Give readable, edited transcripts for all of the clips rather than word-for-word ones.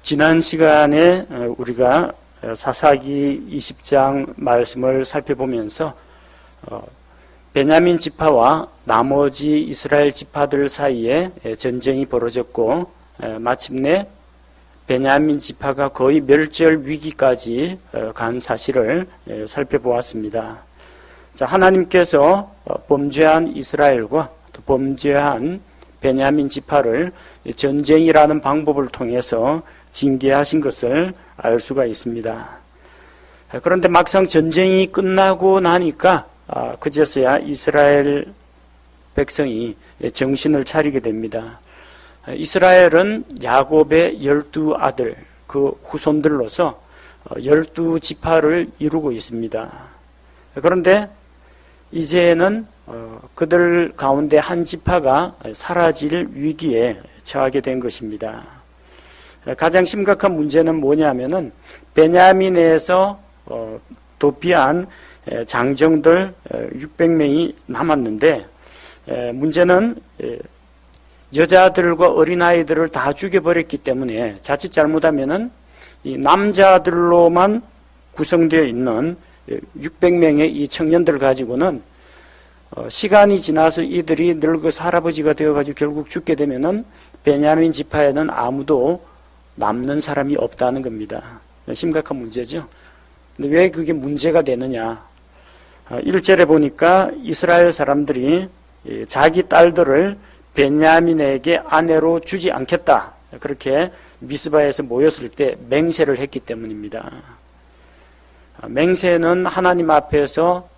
지난 시간에 우리가 사사기 20장 말씀을 살펴보면서 베냐민 지파와 나머지 이스라엘 지파들 사이에 전쟁이 벌어졌고 마침내 베냐민 지파가 거의 멸절 위기까지 간 사실을 살펴보았습니다. 자, 하나님께서 범죄한 이스라엘과 또 범죄한 베냐민 지파를 전쟁이라는 방법을 통해서 징계하신 것을 알 수가 있습니다. 그런데 막상 전쟁이 끝나고 나니까 그제서야 이스라엘 백성이 정신을 차리게 됩니다. 이스라엘은 야곱의 12아들, 그 후손들로서 12지파를 이루고 있습니다. 그런데 이제는 그들 가운데 한 지파가 사라질 위기에 처하게 된 것입니다. 가장 심각한 문제는 뭐냐면은 베냐민에서 도피한 장정들 600명이 남았는데 문제는 여자들과 어린아이들을 다 죽여버렸기 때문에 자칫 잘못하면은 이 남자들로만 구성되어 있는 600명의 이 청년들 가지고는 시간이 지나서 이들이 늙어서 할아버지가 되어가지고 결국 죽게 되면은 베냐민 지파에는 아무도 남는 사람이 없다는 겁니다. 심각한 문제죠. 근데 왜 그게 문제가 되느냐? 1절에 보니까 이스라엘 사람들이 자기 딸들을 베냐민에게 아내로 주지 않겠다. 그렇게 미스바에서 모였을 때 맹세를 했기 때문입니다. 맹세는 하나님 앞에서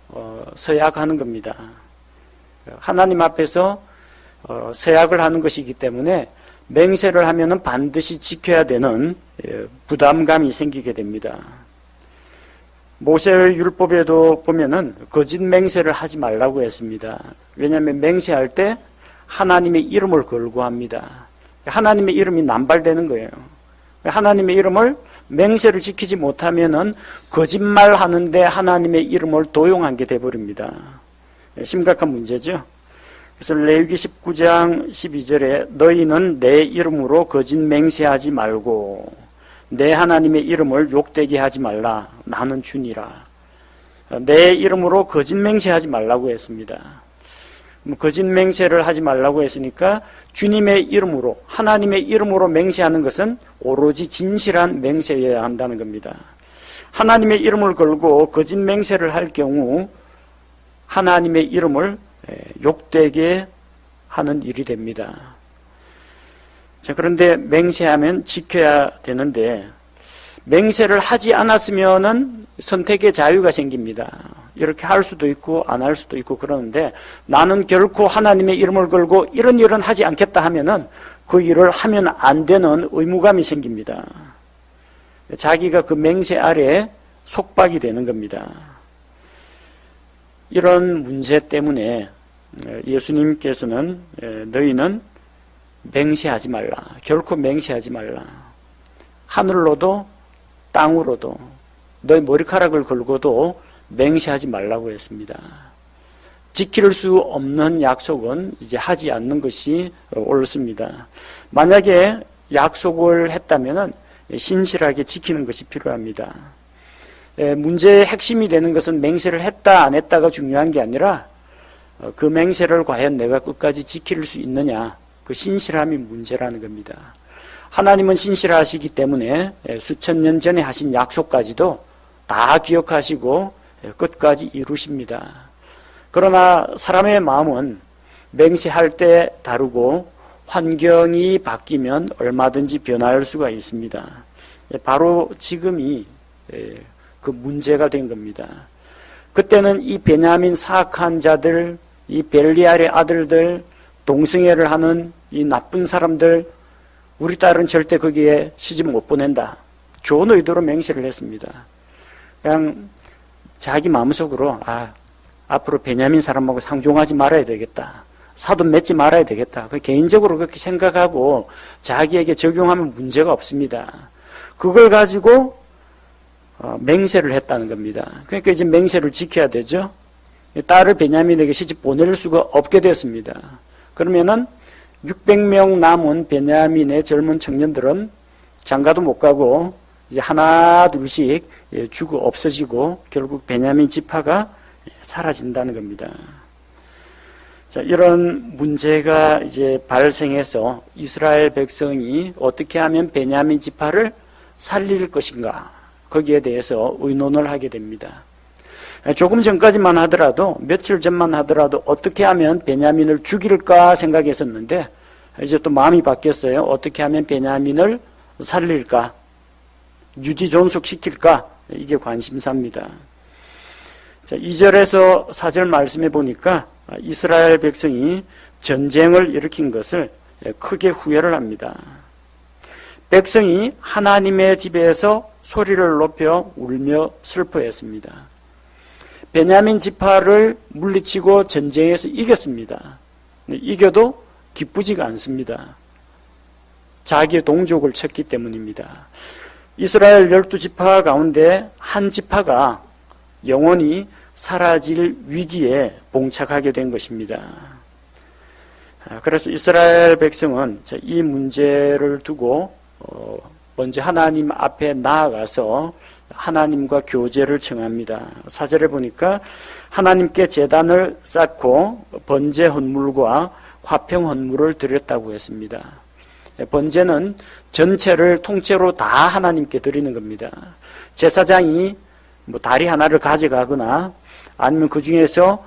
서약하는 겁니다. 하나님 앞에서 서약을 하는 것이기 때문에 맹세를 하면은 반드시 지켜야 되는 부담감이 생기게 됩니다. 모세의 율법에도 보면은 거짓 맹세를 하지 말라고 했습니다. 왜냐하면 맹세할 때 하나님의 이름을 걸고 합니다. 하나님의 이름이 남발되는 거예요. 하나님의 이름을 맹세를 지키지 못하면은 거짓말 하는데 하나님의 이름을 도용한 게 돼버립니다. 심각한 문제죠. 그래서 레위기 19장 12절에 너희는 내 이름으로 거짓 맹세하지 말고 내 하나님의 이름을 욕되게 하지 말라. 나는 주니라. 내 이름으로 거짓 맹세하지 말라고 했습니다. 거짓 맹세를 하지 말라고 했으니까 주님의 이름으로 하나님의 이름으로 맹세하는 것은 오로지 진실한 맹세여야 한다는 겁니다. 하나님의 이름을 걸고 거짓 맹세를 할 경우 하나님의 이름을 욕되게 하는 일이 됩니다. 자, 그런데 맹세하면 지켜야 되는데 맹세를 하지 않았으면은 선택의 자유가 생깁니다. 이렇게 할 수도 있고 안 할 수도 있고 그러는데 나는 결코 하나님의 이름을 걸고 이런 일은 하지 않겠다 하면은 그 일을 하면 안 되는 의무감이 생깁니다. 자기가 그 맹세 아래에 속박이 되는 겁니다. 이런 문제 때문에 예수님께서는 너희는 맹세하지 말라. 결코 맹세하지 말라. 하늘로도 땅으로도 너희 머리카락을 걸고도 맹세하지 말라고 했습니다. 지킬 수 없는 약속은 이제 하지 않는 것이 옳습니다. 만약에 약속을 했다면 신실하게 지키는 것이 필요합니다. 문제의 핵심이 되는 것은 맹세를 했다 안 했다가 중요한 게 아니라 그 맹세를 과연 내가 끝까지 지킬 수 있느냐, 그 신실함이 문제라는 겁니다. 하나님은 신실하시기 때문에 수천 년 전에 하신 약속까지도 다 기억하시고 끝까지 이루십니다. 그러나 사람의 마음은 맹세할 때 다르고 환경이 바뀌면 얼마든지 변할 수가 있습니다. 바로 지금이 그 문제가 된 겁니다. 그때는 이 베냐민 사악한 자들, 이 벨리알의 아들들, 동성애를 하는 이 나쁜 사람들, 우리 딸은 절대 거기에 시집 못 보낸다. 좋은 의도로 맹세를 했습니다. 그냥 자기 마음속으로 앞으로 베냐민 사람하고 상종하지 말아야 되겠다. 사돈 맺지 말아야 되겠다. 개인적으로 그렇게 생각하고 자기에게 적용하면 문제가 없습니다. 그걸 가지고 맹세를 했다는 겁니다. 그러니까 이제 맹세를 지켜야 되죠. 딸을 베냐민에게 시집 보낼 수가 없게 됐습니다. 그러면은 600명 남은 베냐민의 젊은 청년들은 장가도 못 가고 이제 하나 둘씩 죽어 없어지고 결국 베냐민 지파가 사라진다는 겁니다. 자, 이런 문제가 이제 발생해서 이스라엘 백성이 어떻게 하면 베냐민 지파를 살릴 것인가, 거기에 대해서 의논을 하게 됩니다. 조금 전까지만 하더라도, 며칠 전만 하더라도 어떻게 하면 베냐민을 죽일까 생각했었는데 이제 또 마음이 바뀌었어요. 어떻게 하면 베냐민을 살릴까, 유지 존속시킬까, 이게 관심사입니다. 자, 2절에서 4절 말씀해 보니까 이스라엘 백성이 전쟁을 일으킨 것을 크게 후회를 합니다. 백성이 하나님의 집에서 소리를 높여 울며 슬퍼했습니다. 베냐민 지파를 물리치고 전쟁에서 이겼습니다. 이겨도 기쁘지가 않습니다. 자기의 동족을 쳤기 때문입니다. 이스라엘 12지파 가운데 한 지파가 영원히 사라질 위기에 봉착하게 된 것입니다. 그래서 이스라엘 백성은 이 문제를 두고 먼저 하나님 앞에 나아가서 하나님과 교제를 청합니다. 4절에 보니까 하나님께 제단을 쌓고 번제 헌물과 화평 헌물을 드렸다고 했습니다. 번제는 전체를 통째로 다 하나님께 드리는 겁니다. 제사장이 다리 하나를 가져가거나 아니면 그 중에서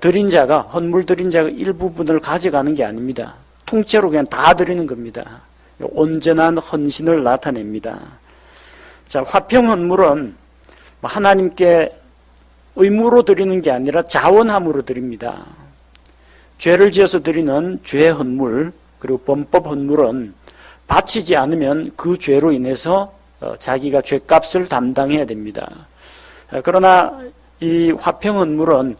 드린 자가, 헌물 드린 자가 일부분을 가져가는 게 아닙니다. 통째로 그냥 다 드리는 겁니다. 온전한 헌신을 나타냅니다. 자, 화평 헌물은 하나님께 의무로 드리는 게 아니라 자원함으로 드립니다. 죄를 지어서 드리는 죄 헌물, 그리고 범법 헌물은 바치지 않으면 그 죄로 인해서 자기가 죄값을 담당해야 됩니다. 그러나 이 화평 헌물은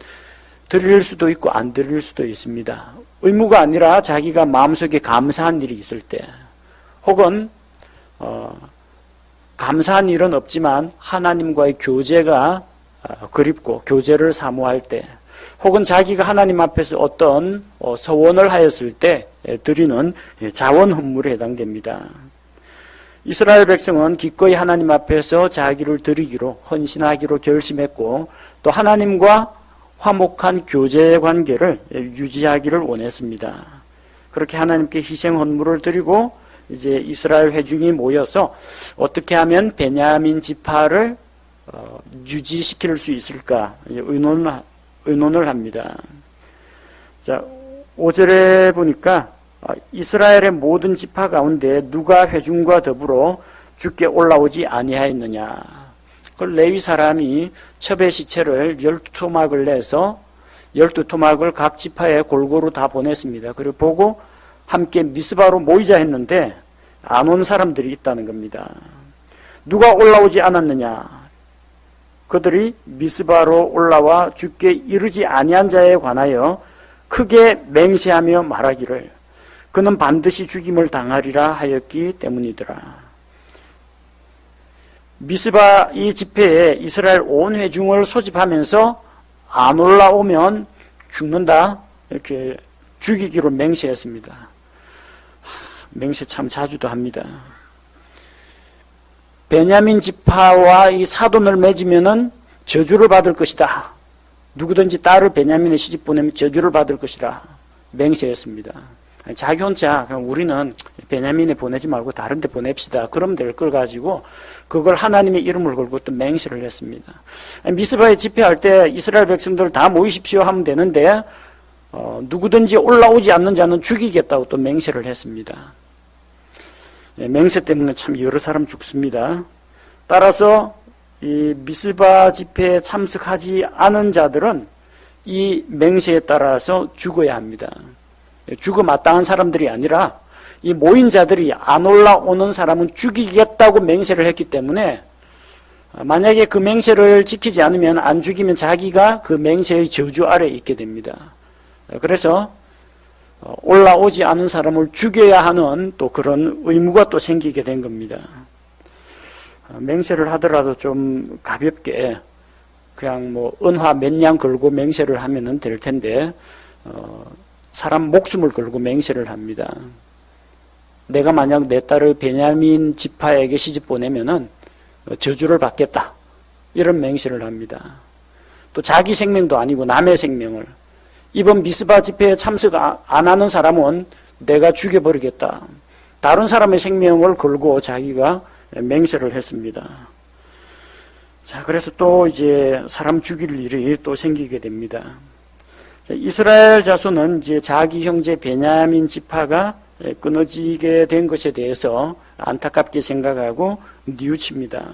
드릴 수도 있고 안 드릴 수도 있습니다. 의무가 아니라 자기가 마음속에 감사한 일이 있을 때, 혹은 감사한 일은 없지만 하나님과의 교제가 그립고 교제를 사모할 때, 혹은 자기가 하나님 앞에서 어떤 서원을 하였을 때 드리는 자원 헌물에 해당됩니다. 이스라엘 백성은 기꺼이 하나님 앞에서 자기를 드리기로, 헌신하기로 결심했고, 또 하나님과 화목한 교제 관계를 유지하기를 원했습니다. 그렇게 하나님께 희생 헌물을 드리고 이제 이스라엘 회중이 모여서 어떻게 하면 베냐민 지파를 유지시킬 수 있을까 의논을 합니다. 자, 5절에 보니까 이스라엘의 모든 지파 가운데 누가 회중과 더불어 주께 올라오지 아니하였느냐. 그 레위 사람이 첩의 시체를 12토막을 내서 12토막을 각 지파에 골고루 다 보냈습니다. 그리고 보고 함께 미스바로 모이자 했는데 안 온 사람들이 있다는 겁니다. 누가 올라오지 않았느냐. 그들이 미스바로 올라와 주께 이르지 아니한 자에 관하여 크게 맹세하며 말하기를 그는 반드시 죽임을 당하리라 하였기 때문이더라. 미스바 이 집회에 이스라엘 온 회중을 소집하면서 안 올라오면 죽는다, 이렇게 죽이기로 맹세했습니다. 맹세 참 자주도 합니다. 베냐민 지파와 이 사돈을 맺으면은 저주를 받을 것이다. 누구든지 딸을 베냐민에 시집 보내면 저주를 받을 것이라 맹세했습니다. 자기 혼자 그냥 우리는 베냐민에 보내지 말고 다른 데 보냅시다. 그러면 될 걸 가지고 그걸 하나님의 이름을 걸고 또 맹세를 했습니다. 미스바에 집회할 때 이스라엘 백성들 다 모이십시오 하면 되는데 누구든지 올라오지 않는 자는 죽이겠다고 또 맹세를 했습니다. 맹세 때문에 참 여러 사람 죽습니다. 따라서 이 미스바 집회에 참석하지 않은 자들은 이 맹세에 따라서 죽어야 합니다. 죽어 마땅한 사람들이 아니라 이 모인 자들이 안 올라오는 사람은 죽이겠다고 맹세를 했기 때문에 만약에 그 맹세를 지키지 않으면, 안 죽이면 자기가 그 맹세의 저주 아래에 있게 됩니다. 그래서 올라오지 않은 사람을 죽여야 하는 또 그런 의무가 또 생기게 된 겁니다. 맹세를 하더라도 좀 가볍게 그냥 은화 몇 냥 걸고 맹세를 하면 될 텐데 사람 목숨을 걸고 맹세를 합니다. 내가 만약 내 딸을 베냐민 지파에게 시집 보내면은 저주를 받겠다. 이런 맹세를 합니다. 또 자기 생명도 아니고 남의 생명을, 이번 미스바 집회에 참석 안 하는 사람은 내가 죽여버리겠다. 다른 사람의 생명을 걸고 자기가 맹세를 했습니다. 자, 그래서 또 이제 사람 죽일 일이 또 생기게 됩니다. 자, 이스라엘 자손은 이제 자기 형제 베냐민 지파가 끊어지게 된 것에 대해서 안타깝게 생각하고 뉘우칩니다.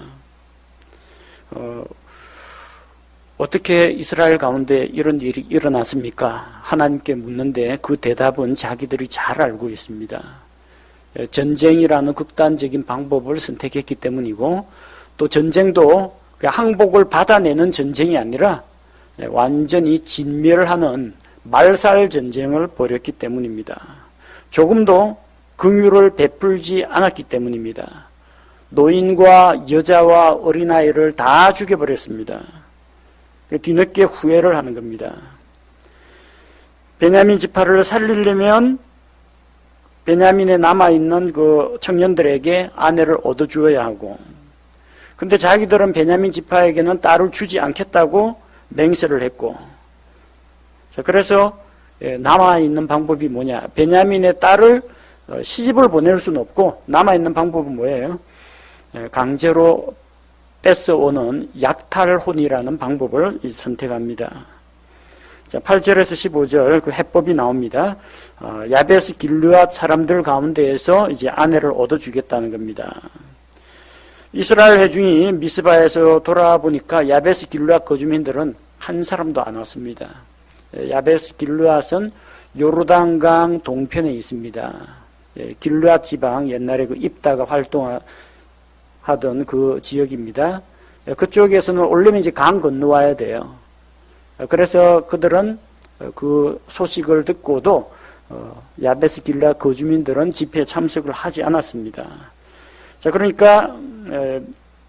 어떻게 이스라엘 가운데 이런 일이 일어났습니까? 하나님께 묻는데 그 대답은 자기들이 잘 알고 있습니다. 전쟁이라는 극단적인 방법을 선택했기 때문이고, 또 전쟁도 항복을 받아내는 전쟁이 아니라 완전히 진멸하는 말살 전쟁을 벌였기 때문입니다. 조금도 긍휼을 베풀지 않았기 때문입니다. 노인과 여자와 어린아이를 다 죽여버렸습니다. 뒤늦게 후회를 하는 겁니다. 베냐민 지파를 살리려면 베냐민에 남아있는 그 청년들에게 아내를 얻어주어야 하고, 근데 자기들은 베냐민 지파에게는 딸을 주지 않겠다고 맹세를 했고, 자, 그래서 남아있는 방법이 뭐냐? 베냐민의 딸을 시집을 보낼 수는 없고 남아있는 방법은 뭐예요? 강제로 뺏어오는 약탈혼이라는 방법을 선택합니다. 자, 8절에서 15절 그 해법이 나옵니다. 야베스 길르앗 사람들 가운데에서 이제 아내를 얻어주겠다는 겁니다. 이스라엘 회중이 미스바에서 돌아보니까 야베스 길르앗 거주민들은 한 사람도 안 왔습니다. 야베스 길르앗은 요르단강 동편에 있습니다. 길르앗 지방, 옛날에 그 입다가 활동하던 그 지역입니다. 그쪽에서는 오려면 이제 강 건너와야 돼요. 그래서 그들은 그 소식을 듣고도 야베스 길르앗 거주민들은 집회에 참석을 하지 않았습니다. 자, 그러니까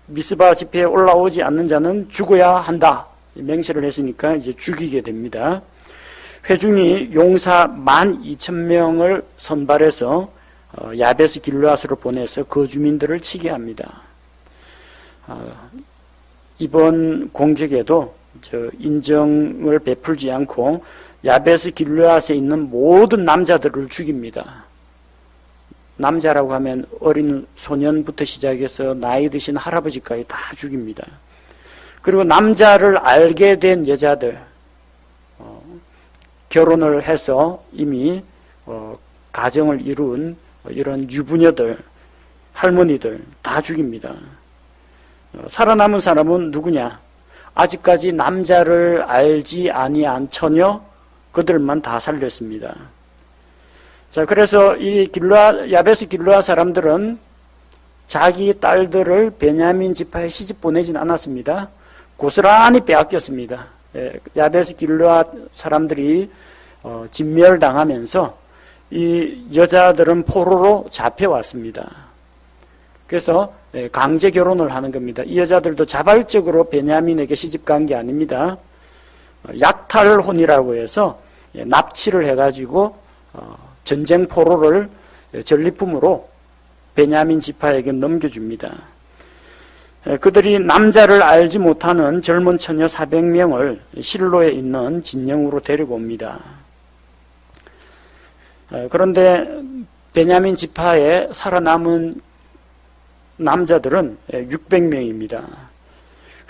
미스바 집회에 올라오지 않는 자는 죽어야 한다 맹세를 했으니까 이제 죽이게 됩니다. 회중이 용사 12,000명을 선발해서 야베스 길르앗으로 보내서 거주민들을 치게 합니다. 이번 공격에도 인정을 베풀지 않고 야베스 길르앗에 있는 모든 남자들을 죽입니다. 남자라고 하면 어린 소년부터 시작해서 나이 드신 할아버지까지 다 죽입니다. 그리고 남자를 알게 된 여자들, 결혼을 해서 이미 가정을 이룬 이런 유부녀들, 할머니들 다 죽입니다. 살아남은 사람은 누구냐? 아직까지 남자를 알지 아니한 처녀, 그들만 다 살렸습니다. 자, 그래서 이 야베스 길르앗 사람들은 자기 딸들을 베냐민 지파에 시집 보내진 않았습니다. 고스란히 빼앗겼습니다. 야베스 길르앗 사람들이 진멸당하면서 이 여자들은 포로로 잡혀왔습니다. 그래서 강제 결혼을 하는 겁니다. 이 여자들도 자발적으로 베냐민에게 시집 간 게 아닙니다. 약탈혼이라고 해서 납치를 해가지고 전쟁 포로를 전리품으로 베냐민 지파에게 넘겨줍니다. 그들이 남자를 알지 못하는 젊은 처녀 400명을 실로에 있는 진영으로 데리고 옵니다. 그런데 베냐민 지파에 살아남은 남자들은 600명입니다.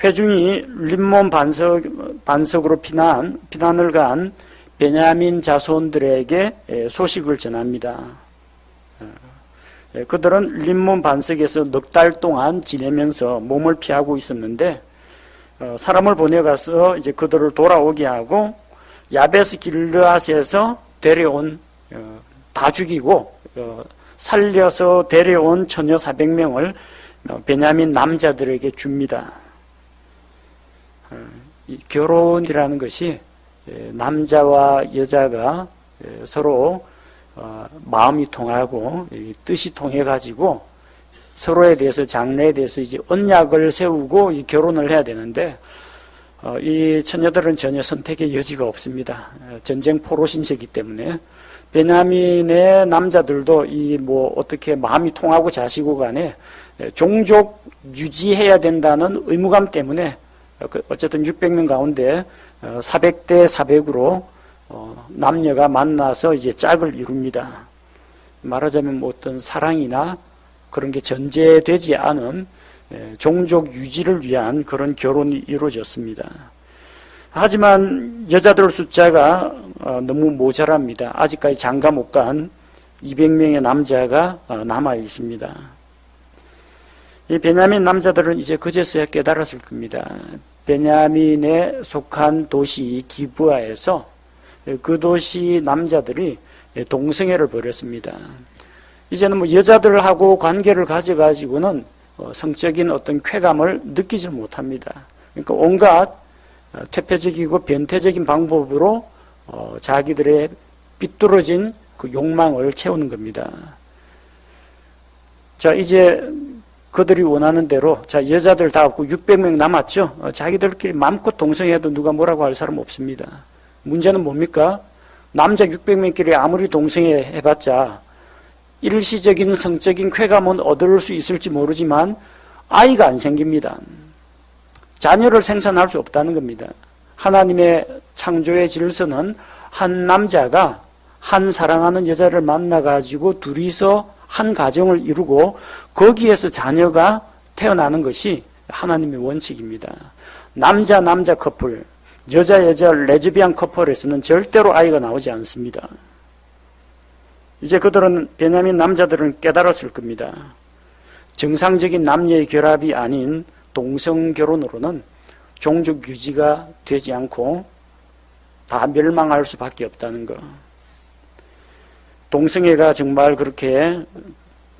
회중이 림몬 반석으로 피난을 간 베냐민 자손들에게 소식을 전합니다. 그들은 림몬 반석에서 넉 달 동안 지내면서 몸을 피하고 있었는데 사람을 보내가서 이제 그들을 돌아오게 하고 야베스 길르앗에서 데려온 다 죽이고 살려서 데려온 처녀 400명을 베냐민 남자들에게 줍니다. 결혼이라는 것이 남자와 여자가 서로 마음이 통하고 뜻이 통해 가지고 서로에 대해서 장래에 대해서 이제 언약을 세우고 결혼을 해야 되는데 이 처녀들은 전혀 선택의 여지가 없습니다. 전쟁 포로 신세이기 때문에 베냐민의 남자들도 어떻게 마음이 통하고 자시고 간에 종족 유지해야 된다는 의무감 때문에 어쨌든 600명 가운데 400대 400으로 남녀가 만나서 이제 짝을 이룹니다. 말하자면 어떤 사랑이나 그런 게 전제되지 않은 종족 유지를 위한 그런 결혼이 이루어졌습니다. 하지만 여자들 숫자가 너무 모자랍니다. 아직까지 장가 못 간 200명의 남자가 남아 있습니다. 이 베냐민 남자들은 이제 그제서야 깨달았을 겁니다. 베냐민에 속한 도시 기브아에서 그 도시 남자들이 동성애를 벌였습니다. 이제는 여자들하고 관계를 가져가지고는 성적인 어떤 쾌감을 느끼지 못합니다. 그러니까 온갖 퇴폐적이고 변태적인 방법으로 자기들의 삐뚤어진 그 욕망을 채우는 겁니다. 자, 이제 그들이 원하는 대로, 자, 여자들 다 없고 600명 남았죠? 자기들끼리 마음껏 동성애해도 누가 뭐라고 할 사람 없습니다. 문제는 뭡니까? 남자 600명끼리 아무리 동성애 해봤자 일시적인 성적인 쾌감은 얻을 수 있을지 모르지만 아이가 안 생깁니다. 자녀를 생산할 수 없다는 겁니다. 하나님의 창조의 질서는 한 남자가 한 사랑하는 여자를 만나가지고 둘이서 한 가정을 이루고 거기에서 자녀가 태어나는 것이 하나님의 원칙입니다. 남자 커플, 여자 레즈비안 커플에서는 절대로 아이가 나오지 않습니다. 이제 그들은 베냐민 남자들은 깨달았을 겁니다. 정상적인 남녀의 결합이 아닌 동성 결혼으로는 종족 유지가 되지 않고 다 멸망할 수밖에 없다는 것. 동성애가 정말 그렇게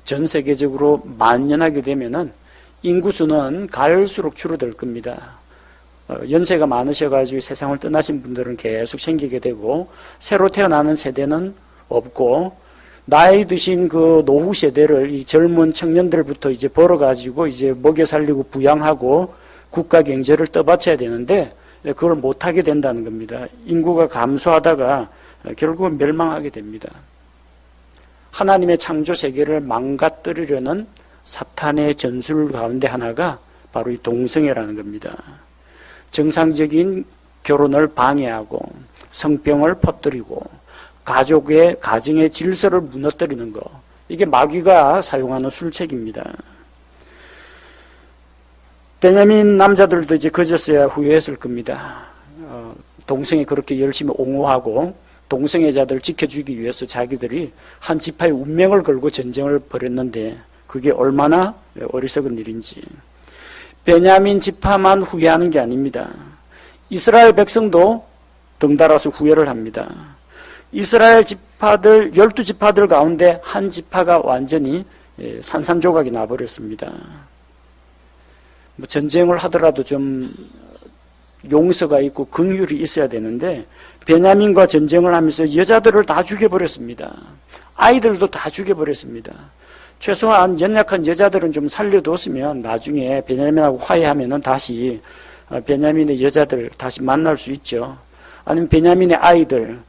전 세계적으로 만연하게 되면은 인구수는 갈수록 줄어들 겁니다. 연세가 많으셔가지고 세상을 떠나신 분들은 계속 생기게 되고 새로 태어나는 세대는 없고 나이 드신 그 노후 세대를 이 젊은 청년들부터 이제 벌어가지고 이제 먹여 살리고 부양하고 국가 경제를 떠받쳐야 되는데 그걸 못하게 된다는 겁니다. 인구가 감소하다가 결국은 멸망하게 됩니다. 하나님의 창조 세계를 망가뜨리려는 사탄의 전술 가운데 하나가 바로 이 동성애라는 겁니다. 정상적인 결혼을 방해하고 성병을 퍼뜨리고 가정의 질서를 무너뜨리는 것, 이게 마귀가 사용하는 술책입니다. 베냐민 남자들도 이제 그제서야 후회했을 겁니다. 동성애 그렇게 열심히 옹호하고 동성애자들 지켜주기 위해서 자기들이 한 지파의 운명을 걸고 전쟁을 벌였는데 그게 얼마나 어리석은 일인지. 베냐민 지파만 후회하는 게 아닙니다. 이스라엘 백성도 덩달아서 후회를 합니다. 이스라엘 지파들 12지파들 가운데 한 지파가 완전히 산산조각이 나버렸습니다. 전쟁을 하더라도 좀 용서가 있고 긍휼이 있어야 되는데 베냐민과 전쟁을 하면서 여자들을 다 죽여버렸습니다. 아이들도 다 죽여버렸습니다. 최소한 연약한 여자들은 좀 살려뒀으면 나중에 베냐민하고 화해하면은 다시 베냐민의 여자들 다시 만날 수 있죠. 아니면 베냐민의 아이들,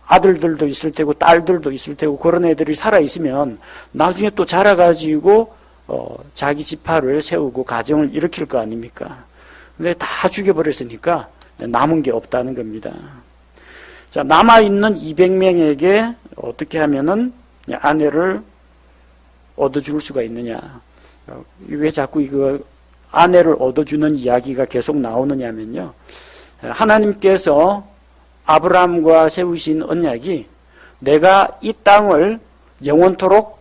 아들들도 있을 테고 딸들도 있을 테고 그런 애들이 살아있으면 나중에 또 자라가지고 자기 지파를 세우고 가정을 일으킬 거 아닙니까? 근데 다 죽여버렸으니까 남은 게 없다는 겁니다. 자, 남아있는 200명에게 어떻게 하면은 아내를 얻어줄 수가 있느냐. 왜 자꾸 이거 아내를 얻어주는 이야기가 계속 나오느냐면요. 하나님께서 아브라함과 세우신 언약이 내가 이 땅을 영원토록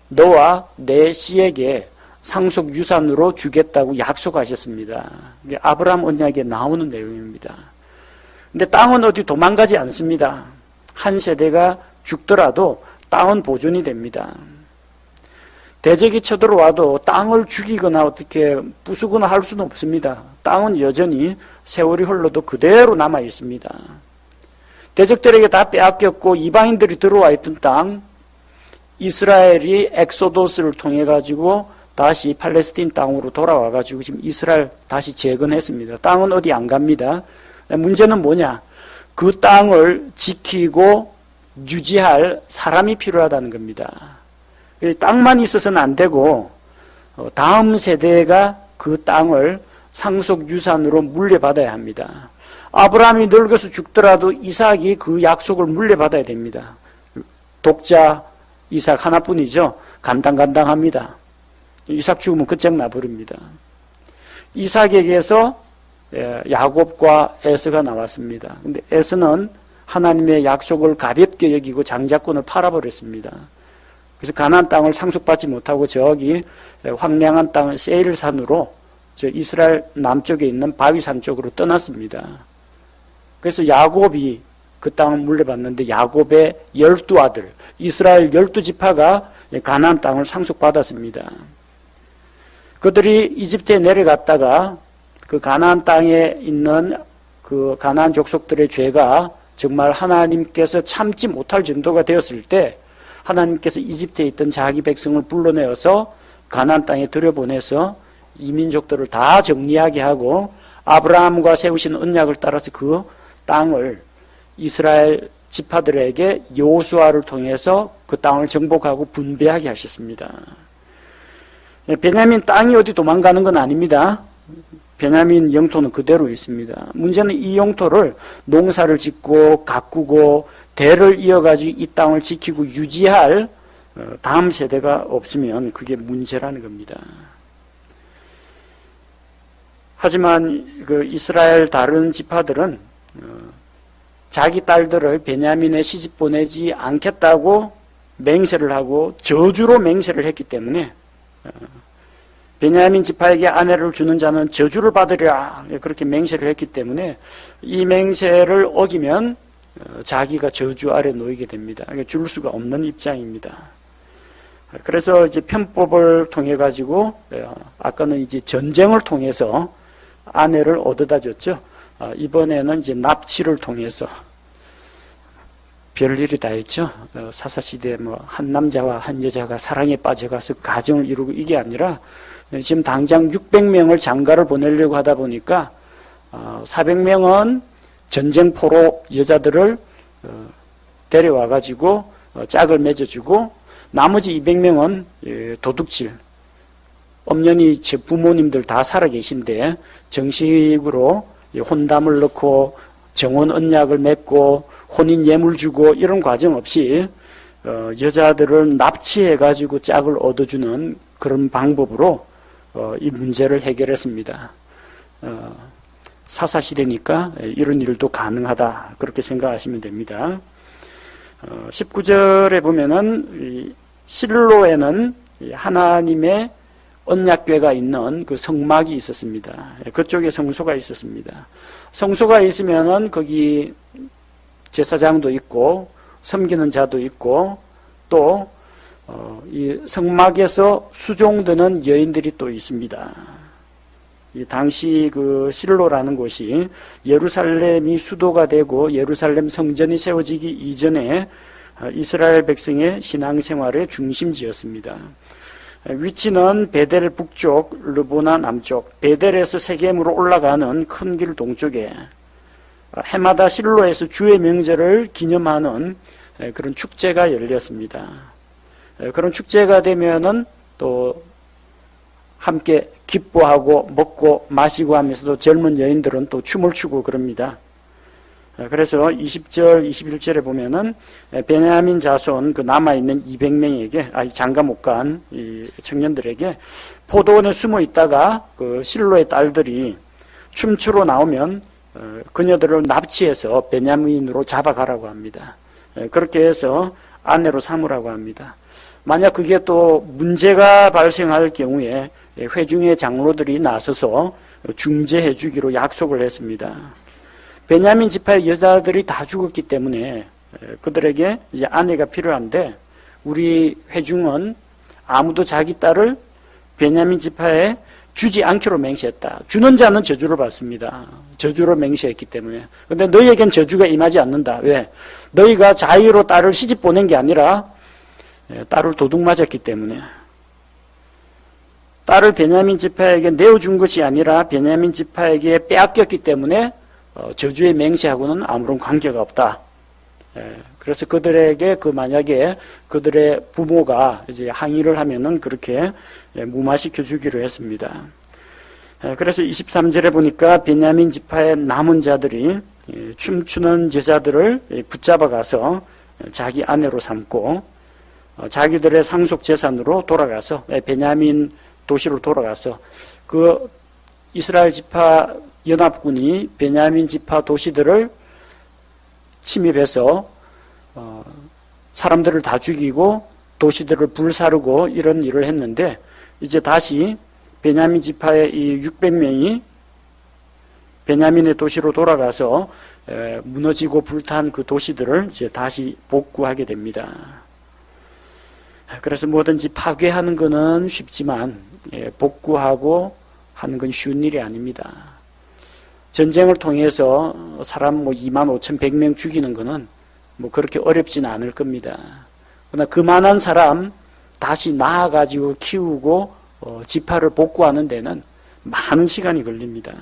너와 내 씨에게 상속 유산으로 주겠다고 약속하셨습니다. 이게 아브라함 언약에 나오는 내용입니다. 근데 땅은 어디 도망가지 않습니다. 한 세대가 죽더라도 땅은 보존이 됩니다. 대적이 쳐들어와도 땅을 죽이거나 어떻게 부수거나 할 수는 없습니다. 땅은 여전히 세월이 흘러도 그대로 남아 있습니다. 대적들에게 다 빼앗겼고 이방인들이 들어와 있던 땅, 이스라엘이 엑소도스를 통해 가지고 다시 팔레스틴 땅으로 돌아와 가지고 지금 이스라엘 다시 재건했습니다. 땅은 어디 안 갑니다. 문제는 뭐냐? 그 땅을 지키고 유지할 사람이 필요하다는 겁니다. 땅만 있어서는 안 되고 다음 세대가 그 땅을 상속 유산으로 물려받아야 합니다. 아브라함이 늙어서 죽더라도 이삭이 그 약속을 물려받아야 됩니다. 독자 이삭 하나뿐이죠. 간당간당합니다. 이삭 죽으면 끝장나 버립니다. 이삭에게서 야곱과 에서가 나왔습니다. 근데 에서는 하나님의 약속을 가볍게 여기고 장자권을 팔아버렸습니다. 그래서 가나안 땅을 상속받지 못하고 저기 황량한 땅 세일산으로 이스라엘 남쪽에 있는 바위산 쪽으로 떠났습니다. 그래서 야곱이 그 땅을 물려받는데 야곱의 12아들, 이스라엘 12지파가 가나안 땅을 상속받았습니다. 그들이 이집트에 내려갔다가 그 가나안 땅에 있는 그 가나안 족속들의 죄가 정말 하나님께서 참지 못할 정도가 되었을 때 하나님께서 이집트에 있던 자기 백성을 불러내어서 가나안 땅에 들여보내서 이민족들을 다 정리하게 하고 아브라함과 세우신 언약을 따라서 그 땅을 이스라엘 지파들에게 여호수아를 통해서 그 땅을 정복하고 분배하게 하셨습니다. 베냐민 땅이 어디 도망가는 건 아닙니다. 베냐민 영토는 그대로 있습니다. 문제는 이 영토를 농사를 짓고 가꾸고 대를 이어가지고 이 땅을 지키고 유지할 다음 세대가 없으면 그게 문제라는 겁니다. 하지만 그 이스라엘 다른 지파들은 자기 딸들을 베냐민에 시집 보내지 않겠다고 맹세를 하고 저주로 맹세를 했기 때문에 베냐민 지파에게 아내를 주는 자는 저주를 받으리라 그렇게 맹세를 했기 때문에 이 맹세를 어기면 자기가 저주 아래 놓이게 됩니다. 줄 수가 없는 입장입니다. 그래서 이제 편법을 통해 가지고 아까는 이제 전쟁을 통해서 아내를 얻어다 줬죠. 이번에는 이제 납치를 통해서 별일이 다 했죠. 사사시대에 한 남자와 한 여자가 사랑에 빠져가서 가정을 이루고 이게 아니라 지금 당장 600명을 장가를 보내려고 하다 보니까 400명은 전쟁포로 여자들을 데려와가지고 짝을 맺어주고 나머지 200명은 도둑질, 엄연히 제 부모님들 다 살아계신데 정식으로 혼담을 넣고 정혼 언약을 맺고 혼인 예물 주고 이런 과정 없이 여자들을 납치해가지고 짝을 얻어주는 그런 방법으로 이 문제를 해결했습니다. 사사시대니까 이런 일도 가능하다 그렇게 생각하시면 됩니다. 19절에 보면은 실로에는 하나님의 언약궤가 있는 그 성막이 있었습니다. 그쪽에 성소가 있었습니다. 성소가 있으면은 거기 제사장도 있고 섬기는 자도 있고 또 이 성막에서 수종드는 여인들이 또 있습니다. 이 당시 그 실로라는 곳이 예루살렘이 수도가 되고 예루살렘 성전이 세워지기 이전에 이스라엘 백성의 신앙생활의 중심지였습니다. 위치는 베델 북쪽, 르보나 남쪽, 베델에서 세겜으로 올라가는 큰 길 동쪽에 해마다 실로에서 주의 명절을 기념하는 그런 축제가 열렸습니다. 그런 축제가 되면은 또 함께 기뻐하고 먹고 마시고 하면서도 젊은 여인들은 또 춤을 추고 그럽니다. 그래서 20절, 21절에 보면은 베냐민 자손 그 남아있는 200명에게, 장가 못 간 이 청년들에게 포도원에 숨어 있다가 그 실로의 딸들이 춤추러 나오면 그녀들을 납치해서 베냐민으로 잡아가라고 합니다. 그렇게 해서 아내로 삼으라고 합니다. 만약 그게 또 문제가 발생할 경우에 회중의 장로들이 나서서 중재해 주기로 약속을 했습니다. 베냐민 지파의 여자들이 다 죽었기 때문에 그들에게 이제 아내가 필요한데 우리 회중은 아무도 자기 딸을 베냐민 지파에 주지 않기로 맹세했다. 주는 자는 저주를 받습니다. 저주로 맹세했기 때문에. 근데 너희에겐 저주가 임하지 않는다. 왜? 너희가 자의로 딸을 시집 보낸 게 아니라 딸을 도둑 맞았기 때문에. 딸을 베냐민 지파에게 내어준 것이 아니라 베냐민 지파에게 빼앗겼기 때문에 저주에 맹세하고는 아무런 관계가 없다. 그래서 그들에게 만약에 그들의 부모가 이제 항의를 하면은 그렇게 무마시켜 주기로 했습니다. 그래서 23절에 보니까 베냐민 지파의 남은 자들이 춤추는 여자들을 붙잡아 가서 자기 아내로 삼고 자기들의 상속 재산으로 돌아가서 베냐민 도시로 돌아가서 그 이스라엘 지파 연합군이 베냐민 지파 도시들을 침입해서 사람들을 다 죽이고 도시들을 불사르고 이런 일을 했는데 이제 다시 베냐민 지파의 이 600명이 베냐민의 도시로 돌아가서 무너지고 불탄 그 도시들을 이제 다시 복구하게 됩니다. 그래서 뭐든지 파괴하는 것은 쉽지만 복구하고 하는 건 쉬운 일이 아닙니다. 전쟁을 통해서 사람 25,100명 죽이는 것은 그렇게 어렵지는 않을 겁니다. 그러나 그만한 사람 다시 낳아가지고 키우고 지파를 복구하는 데는 많은 시간이 걸립니다.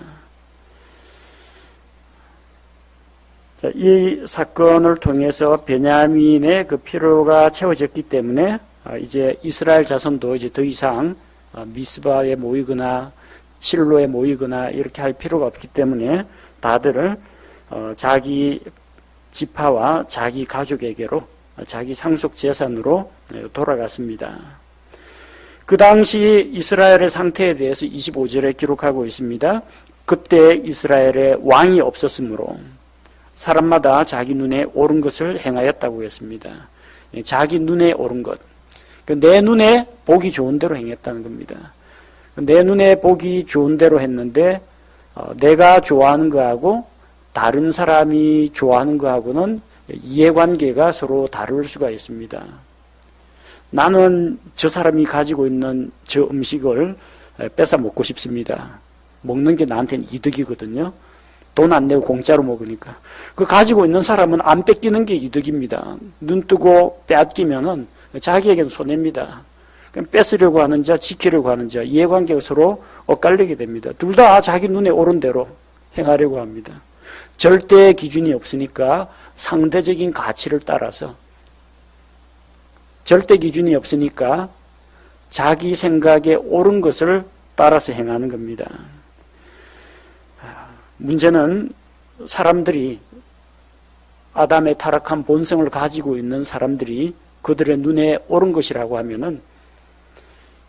자, 이 사건을 통해서 베냐민의 그 필요가 채워졌기 때문에 이제 이스라엘 자손도 이제 더 이상 미스바에 모이거나 실로에 모이거나 이렇게 할 필요가 없기 때문에 다들 자기 지파와 자기 가족에게로 자기 상속 재산으로 돌아갔습니다. 그 당시 이스라엘의 상태에 대해서 25절에 기록하고 있습니다. 그때 이스라엘에 왕이 없었으므로 사람마다 자기 눈에 옳은 것을 행하였다고 했습니다. 자기 눈에 옳은 것. 내 눈에 보기 좋은 대로 행했다는 겁니다. 내 눈에 보기 좋은 대로 했는데 내가 좋아하는 거하고 다른 사람이 좋아하는 거하고는 이해관계가 서로 다를 수가 있습니다. 나는 저 사람이 가지고 있는 저 음식을 뺏어 먹고 싶습니다. 먹는 게 나한테는 이득이거든요. 돈 안 내고 공짜로 먹으니까. 그 가지고 있는 사람은 안 뺏기는 게 이득입니다. 눈 뜨고 빼앗기면은 자기에게는 손해입니다. 그럼 뺏으려고 하는 자, 지키려고 하는 자, 이해관계가 서로 엇갈리게 됩니다. 둘 다 자기 눈에 옳은 대로 행하려고 합니다. 절대 기준이 없으니까 상대적인 가치를 따라서 절대 기준이 없으니까 자기 생각에 옳은 것을 따라서 행하는 겁니다. 문제는 사람들이 아담의 타락한 본성을 가지고 있는 사람들이 그들의 눈에 옳은 것이라고 하면은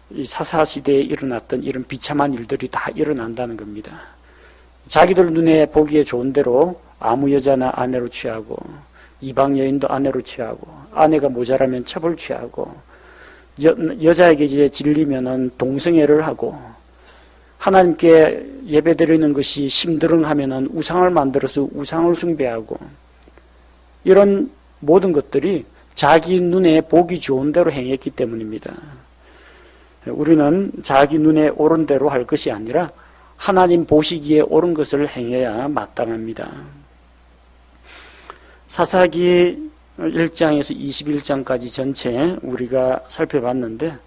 이 사사시대에 일어났던 이런 비참한 일들이 다 일어난다는 겁니다. 자기들 눈에 보기에 좋은 대로 아무 여자나 아내로 취하고 이방 여인도 아내로 취하고 아내가 모자라면 첩을 취하고 여자에게 이제 질리면은 동성애를 하고 하나님께 예배드리는 것이 심드렁하면은 우상을 만들어서 우상을 숭배하고 이런 모든 것들이 자기 눈에 보기 좋은 대로 행했기 때문입니다. 우리는 자기 눈에 옳은 대로 할 것이 아니라 하나님 보시기에 옳은 것을 행해야 마땅합니다. 사사기 1장에서 21장까지 전체 우리가 살펴봤는데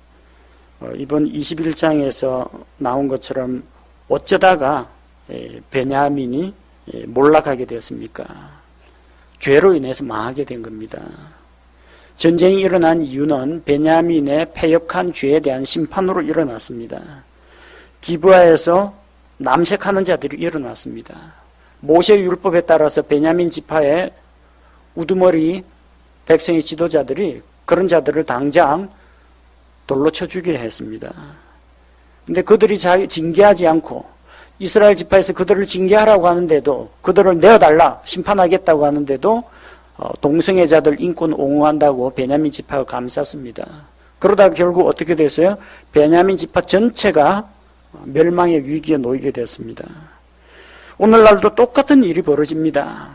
이번 21장에서 나온 것처럼 어쩌다가 베냐민이 몰락하게 되었습니까? 죄로 인해서 망하게 된 겁니다. 전쟁이 일어난 이유는 베냐민의 패역한 죄에 대한 심판으로 일어났습니다. 기브아에서 남색하는 자들이 일어났습니다. 모세 율법에 따라서 베냐민 지파의 우두머리 백성의 지도자들이 그런 자들을 당장 돌로 쳐 죽여야 했습니다. 근데 그들이 징계하지 않고 이스라엘 지파에서 그들을 징계하라고 하는데도 그들을 내어달라 심판하겠다고 하는데도 동성애자들 인권 옹호한다고 베냐민 지파가 감쌌습니다. 그러다 결국 어떻게 됐어요? 베냐민 지파 전체가 멸망의 위기에 놓이게 되었습니다. 오늘날도 똑같은 일이 벌어집니다.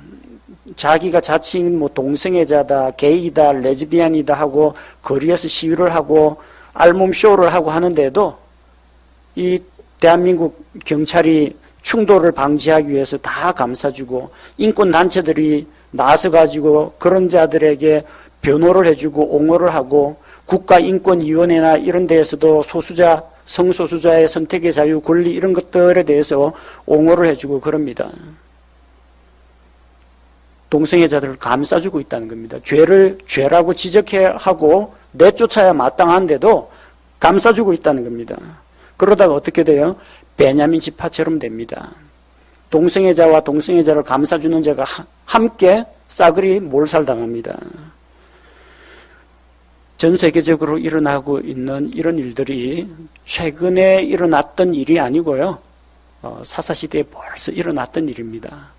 자기가 자칭 동성애자다, 게이다, 레즈비안이다 하고 거리에서 시위를 하고 알몸 쇼를 하고 하는데도 이 대한민국 경찰이 충돌을 방지하기 위해서 다 감싸주고 인권단체들이 나서가지고 그런 자들에게 변호를 해주고 옹호를 하고 국가인권위원회나 이런 데에서도 소수자, 성소수자의 선택의 자유, 권리 이런 것들에 대해서 옹호를 해주고 그럽니다. 동성애 자들을 감싸주고 있다는 겁니다. 죄를 죄라고 지적해 하고 내쫓아야 마땅한데도 감싸주고 있다는 겁니다. 그러다가 어떻게 돼요? 베냐민 지파처럼 됩니다. 동성애자와 동성애자를 감싸주는 자가 함께 싸그리 몰살당합니다. 전 세계적으로 일어나고 있는 이런 일들이 최근에 일어났던 일이 아니고요. 사사시대에 벌써 일어났던 일입니다.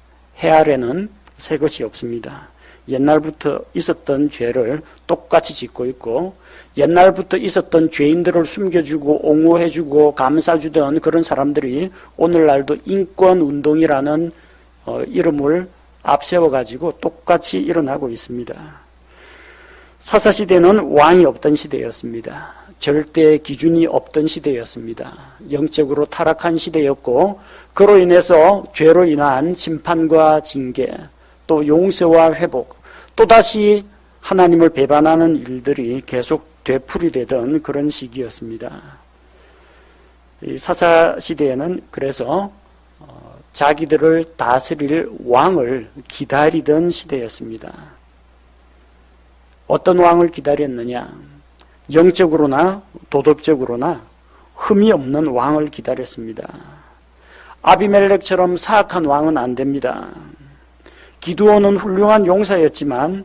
해 아래는 새 것이 없습니다. 옛날부터 있었던 죄를 똑같이 짓고 있고 옛날부터 있었던 죄인들을 숨겨주고 옹호해주고 감싸주던 그런 사람들이 오늘날도 인권운동이라는 이름을 앞세워가지고 똑같이 일어나고 있습니다. 사사시대는 왕이 없던 시대였습니다. 절대 기준이 없던 시대였습니다. 영적으로 타락한 시대였고 그로 인해서 죄로 인한 심판과 징계 또 용서와 회복 또다시 하나님을 배반하는 일들이 계속 되풀이되던 그런 시기였습니다. 이 사사시대에는 그래서 자기들을 다스릴 왕을 기다리던 시대였습니다. 어떤 왕을 기다렸느냐? 영적으로나 도덕적으로나 흠이 없는 왕을 기다렸습니다. 아비멜렉처럼 사악한 왕은 안 됩니다. 기드온은 훌륭한 용사였지만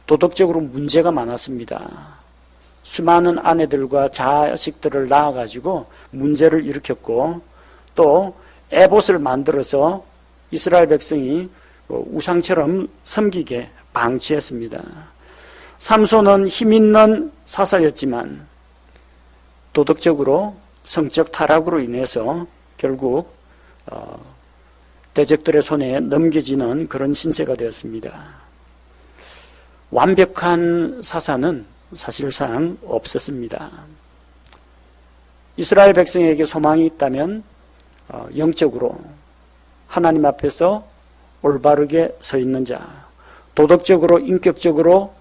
도덕적으로 문제가 많았습니다. 수많은 아내들과 자식들을 낳아가지고 문제를 일으켰고 또 에봇을 만들어서 이스라엘 백성이 우상처럼 섬기게 방치했습니다. 삼손은 힘있는 사사였지만 도덕적으로 성적 타락으로 인해서 결국 대적들의 손에 넘겨지는 그런 신세가 되었습니다. 완벽한 사사는 사실상 없었습니다. 이스라엘 백성에게 소망이 있다면 영적으로 하나님 앞에서 올바르게 서 있는 자, 도덕적으로 인격적으로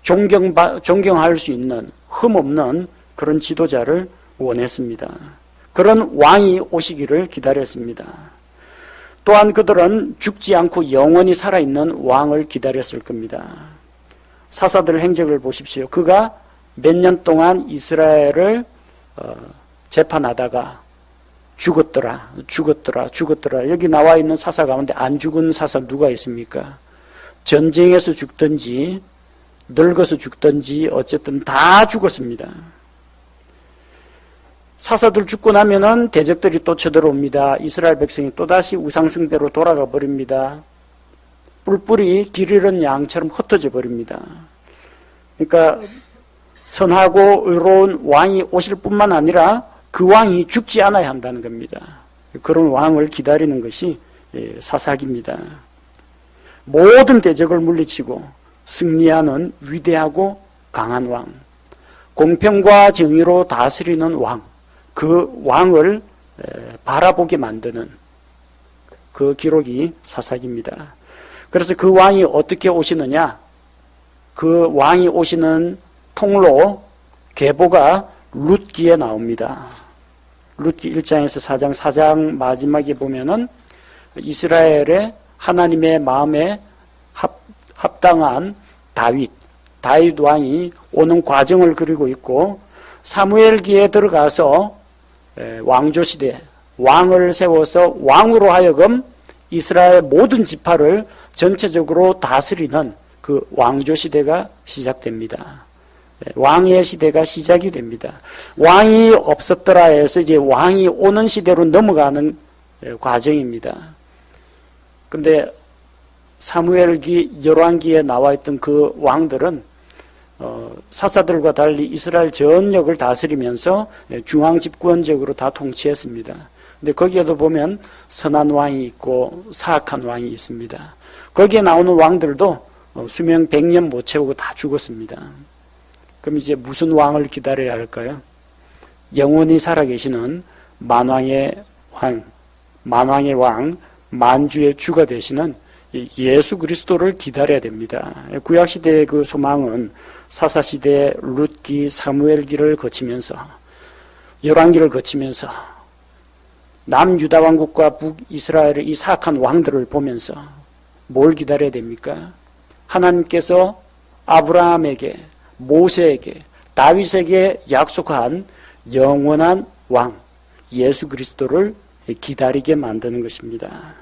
존경할 수 있는 흠없는 그런 지도자를 원했습니다. 그런 왕이 오시기를 기다렸습니다. 또한 그들은 죽지 않고 영원히 살아있는 왕을 기다렸을 겁니다. 사사들 행적을 보십시오. 그가 몇 년 동안 이스라엘을 재판하다가 죽었더라. 여기 나와 있는 사사 가운데 안 죽은 사사 누가 있습니까? 전쟁에서 죽든지 늙어서 죽든지 어쨌든 다 죽었습니다. 사사들 죽고 나면은 대적들이 또 쳐들어옵니다. 이스라엘 백성이 또다시 우상숭배로 돌아가 버립니다. 뿔뿔이 길 잃은 양처럼 흩어져 버립니다. 그러니까 선하고 의로운 왕이 오실 뿐만 아니라 그 왕이 죽지 않아야 한다는 겁니다. 그런 왕을 기다리는 것이 사사기입니다. 모든 대적을 물리치고 승리하는 위대하고 강한 왕, 공평과 정의로 다스리는 왕, 그 왕을 바라보게 만드는 그 기록이 사사기입니다. 그래서 그 왕이 어떻게 오시느냐? 그 왕이 오시는 통로 계보가 룻기에 나옵니다. 룻기 1장에서 4장 마지막에 보면은 이스라엘의 하나님의 마음에 합당한 다윗 왕이 오는 과정을 그리고 있고 사무엘기에 들어가서 왕조시대 왕을 세워서 왕으로 하여금 이스라엘 모든 지파를 전체적으로 다스리는 그 왕조시대가 시작됩니다. 왕의 시대가 시작이 됩니다. 왕이 없었더라 해서 이제 왕이 오는 시대로 넘어가는 과정입니다. 근데 사무엘기, 열왕기에 나와 있던 그 왕들은 사사들과 달리 이스라엘 전역을 다스리면서 중앙 집권적으로 다 통치했습니다. 근데 거기에도 보면 선한 왕이 있고 사악한 왕이 있습니다. 거기에 나오는 왕들도 수명 100년 못 채우고 다 죽었습니다. 그럼 이제 무슨 왕을 기다려야 할까요? 영원히 살아계시는 만왕의 왕, 만주의 주가 되시는 예수 그리스도를 기다려야 됩니다. 구약시대의 그 소망은 사사시대, 룻기, 사무엘기를 거치면서 열왕기를 거치면서 남유다 왕국과 북이스라엘의 이 사악한 왕들을 보면서 뭘 기다려야 됩니까? 하나님께서 아브라함에게, 모세에게, 다윗에게 약속한 영원한 왕 예수 그리스도를 기다리게 만드는 것입니다.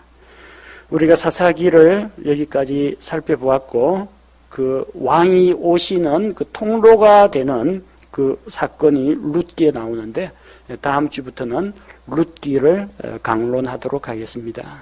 우리가 사사기를 여기까지 살펴보았고, 그 왕이 오시는 그 통로가 되는 그 사건이 룻기에 나오는데, 다음 주부터는 룻기를 강론하도록 하겠습니다.